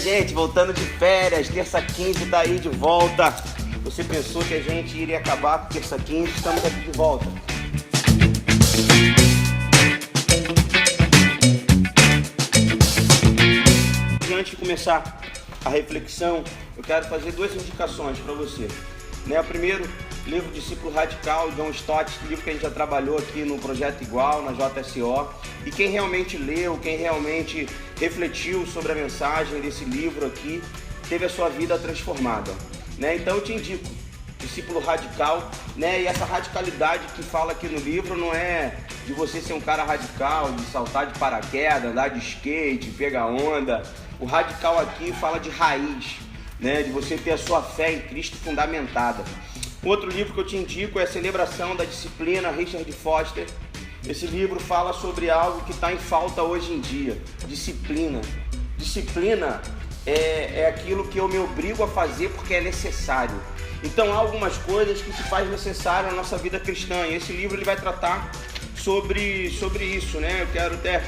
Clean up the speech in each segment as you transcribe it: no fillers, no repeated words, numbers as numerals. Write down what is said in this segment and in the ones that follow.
gente, voltando de férias, terça 15 tá aí de volta. Você pensou que a gente iria acabar com terça 15, estamos aqui de volta. E antes de começar a reflexão, eu quero fazer duas indicações para você. O primeiro, livro Discípulo Radical, John Stott, livro que a gente já trabalhou aqui no Projeto Igual, na JSO. E quem realmente leu, quem realmente refletiu sobre a mensagem desse livro aqui, teve a sua vida transformada. Então eu te indico, Discípulo Radical, e essa radicalidade que fala aqui no livro não é de você ser um cara radical, de saltar de paraquedas, andar de skate, pegar onda. O radical aqui fala de raiz, de você ter a sua fé em Cristo fundamentada. Outro livro que eu te indico é a Celebração da Disciplina, Richard Foster. Esse livro fala sobre algo que está em falta hoje em dia, disciplina. Disciplina é aquilo que eu me obrigo a fazer porque é necessário. Então há algumas coisas que se faz necessário na nossa vida cristã, e esse livro ele vai tratar sobre isso, Eu quero até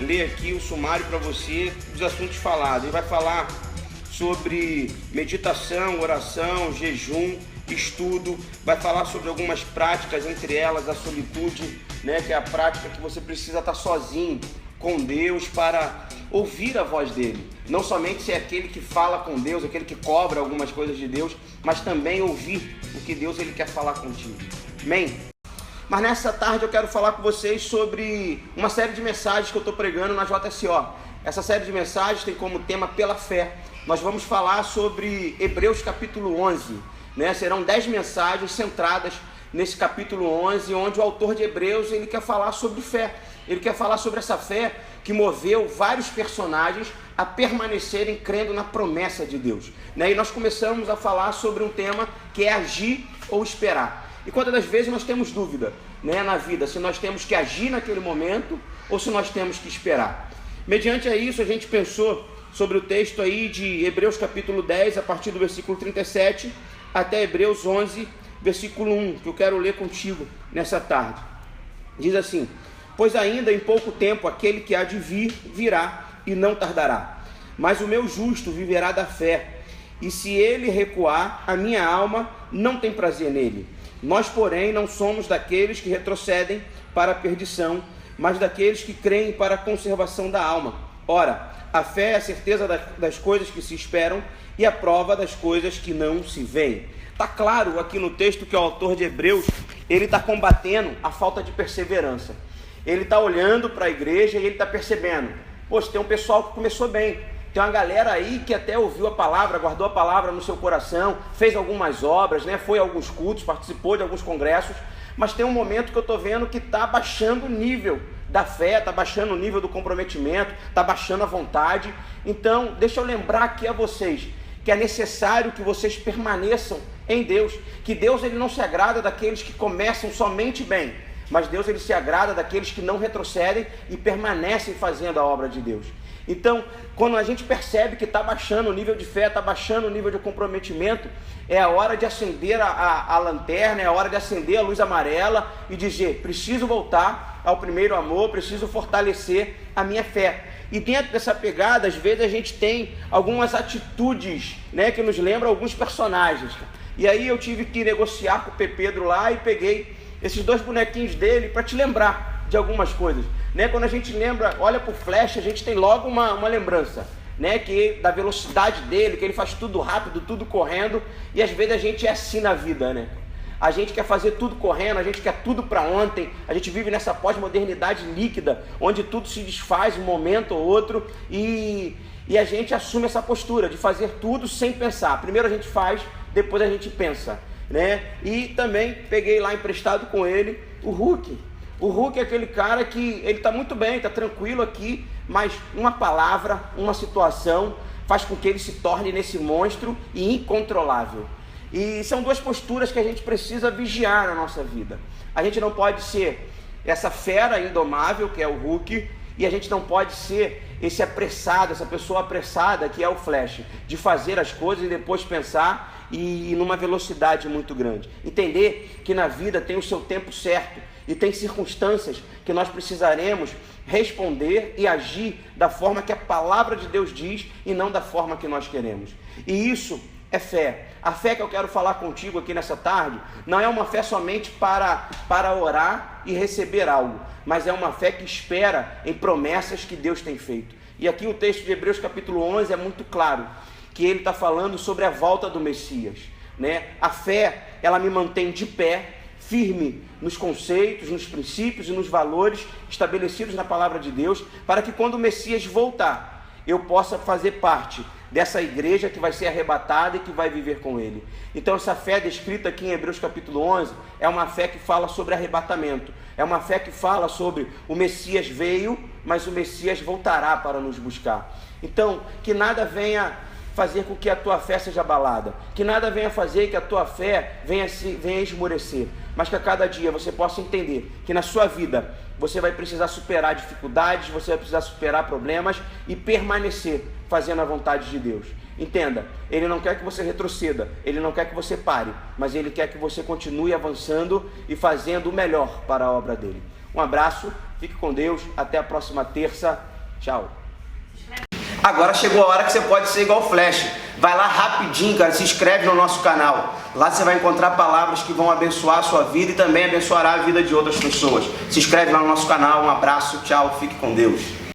ler aqui o sumário para você dos assuntos falados. Ele vai falar sobre meditação, oração, jejum, estudo, vai falar sobre algumas práticas, entre elas a solitude, que é a prática que você precisa estar sozinho com Deus para ouvir a voz dele. Não somente ser aquele que fala com Deus, aquele que cobra algumas coisas de Deus, mas também ouvir o que Deus ele quer falar contigo. Amém? Mas nessa tarde eu quero falar com vocês sobre uma série de mensagens que eu estou pregando na JSO. Essa série de mensagens tem como tema Pela Fé. Nós vamos falar sobre Hebreus capítulo 11. Serão 10 mensagens centradas nesse capítulo 11, onde o autor de Hebreus ele quer falar sobre fé. Ele quer falar sobre essa fé que moveu vários personagens a permanecerem crendo na promessa de Deus. E nós começamos a falar sobre um tema que é agir ou esperar. E quantas das vezes nós temos dúvida na vida, se nós temos que agir naquele momento ou se nós temos que esperar. Mediante a isso, a gente pensou sobre o texto aí de Hebreus capítulo 10, a partir do versículo 37, até Hebreus 11, versículo 1, que eu quero ler contigo nessa tarde. Diz assim: pois ainda em pouco tempo aquele que há de vir, virá e não tardará. Mas o meu justo viverá da fé, e se ele recuar, a minha alma não tem prazer nele. Nós, porém, não somos daqueles que retrocedem para a perdição, mas daqueles que creem para a conservação da alma. Ora, a fé é a certeza das coisas que se esperam e a prova das coisas que não se veem. Está claro aqui no texto que o autor de Hebreus, ele está combatendo a falta de perseverança. Ele está olhando para a igreja e ele está percebendo, poxa, tem um pessoal que começou bem, tem uma galera aí que até ouviu a palavra, guardou a palavra no seu coração, fez algumas obras, foi a alguns cultos, participou de alguns congressos, mas tem um momento que eu estou vendo que está baixando o nível da fé, está baixando o nível do comprometimento, está baixando a vontade. Então, deixa eu lembrar aqui a vocês que é necessário que vocês permaneçam em Deus, que Deus ele não se agrada daqueles que começam somente bem, mas Deus ele se agrada daqueles que não retrocedem e permanecem fazendo a obra de Deus. Então, quando a gente percebe que está baixando o nível de fé, está baixando o nível de comprometimento, é a hora de acender a lanterna, é a hora de acender a luz amarela e dizer, preciso voltar ao primeiro amor, preciso fortalecer a minha fé. E dentro dessa pegada, às vezes a gente tem algumas atitudes, que nos lembram alguns personagens. E aí eu tive que negociar com o P. Pedro lá e peguei esses 2 bonequinhos dele para te lembrar de algumas coisas. Quando a gente lembra, olha para o Flash, a gente tem logo uma lembrança, que da velocidade dele, que ele faz tudo rápido, tudo correndo, e às vezes a gente é assim na vida, A gente quer fazer tudo correndo, a gente quer tudo para ontem, a gente vive nessa pós-modernidade líquida, onde tudo se desfaz um momento ou outro, e a gente assume essa postura de fazer tudo sem pensar. Primeiro a gente faz, depois a gente pensa, E também peguei lá emprestado com ele o Hulk. O Hulk é aquele cara que ele está muito bem, está tranquilo aqui, mas uma palavra, uma situação faz com que ele se torne nesse monstro e incontrolável. E são 2 posturas que a gente precisa vigiar na nossa vida. A gente não pode ser essa fera indomável que é o Hulk, e a gente não pode ser esse apressado, essa pessoa apressada que é o Flash, de fazer as coisas e depois pensar e numa velocidade muito grande. Entender que na vida tem o seu tempo certo E tem circunstâncias que nós precisaremos responder e agir da forma que a palavra de Deus diz e não da forma que nós queremos. E isso é fé. A fé que eu quero falar contigo aqui nessa tarde não é uma fé somente para orar e receber algo, mas é uma fé que espera em promessas que Deus tem feito. E aqui o texto de Hebreus capítulo 11 é muito claro, que ele está falando sobre a volta do Messias, né? A fé, ela me mantém de pé, firme nos conceitos, nos princípios e nos valores estabelecidos na palavra de Deus, para que quando o Messias voltar, eu possa fazer parte dessa igreja que vai ser arrebatada e que vai viver com ele. Então essa fé descrita aqui em Hebreus capítulo 11 é uma fé que fala sobre arrebatamento, é uma fé que fala sobre o Messias veio, mas o Messias voltará para nos buscar. Então, que nada venha fazer com que a tua fé seja abalada, que nada venha fazer que a tua fé venha esmorecer, mas que a cada dia você possa entender que na sua vida você vai precisar superar dificuldades, você vai precisar superar problemas e permanecer fazendo a vontade de Deus. Entenda, Ele não quer que você retroceda, Ele não quer que você pare, mas Ele quer que você continue avançando e fazendo o melhor para a obra dEle. Um abraço, fique com Deus, até a próxima terça, tchau. Agora chegou a hora que você pode ser igual Flash. Vai lá rapidinho, cara, se inscreve no nosso canal. Lá você vai encontrar palavras que vão abençoar a sua vida e também abençoará a vida de outras pessoas. Se inscreve lá no nosso canal, um abraço, tchau, fique com Deus.